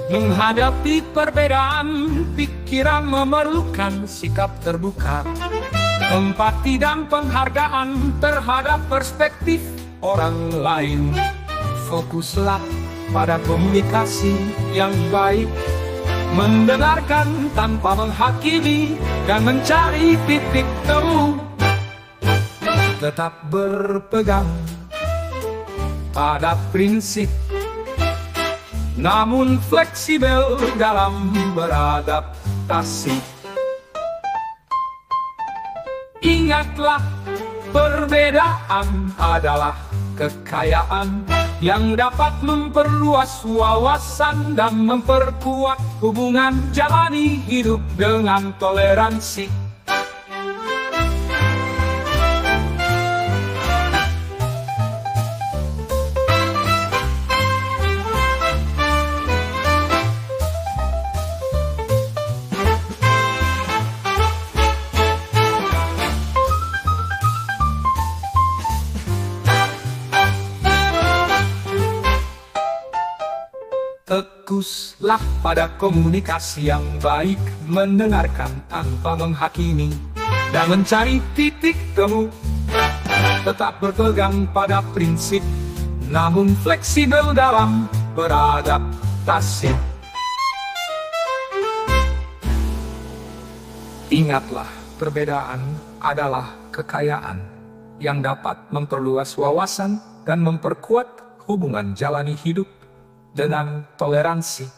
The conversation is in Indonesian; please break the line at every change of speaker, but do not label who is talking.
Menghadapi perbedaan pikiran memerlukan sikap terbuka, empati dan penghargaan terhadap perspektif orang lain. Fokuslah pada komunikasi yang baik, mendengarkan tanpa menghakimi dan mencari titik temu. Tetap berpegang pada prinsip, namun fleksibel dalam beradaptasi. Ingatlah, perbedaan adalah kekayaan yang dapat memperluas wawasan dan memperkuat hubungan. Jalani hidup dengan toleransi. Fokuslah pada komunikasi yang baik, mendengarkan tanpa menghakimi dan mencari titik temu. Tetap berpegang pada prinsip, namun fleksibel dalam beradaptasi. Ingatlah, perbedaan adalah kekayaan yang dapat memperluas wawasan dan memperkuat hubungan. Jalani hidup dengan toleransi.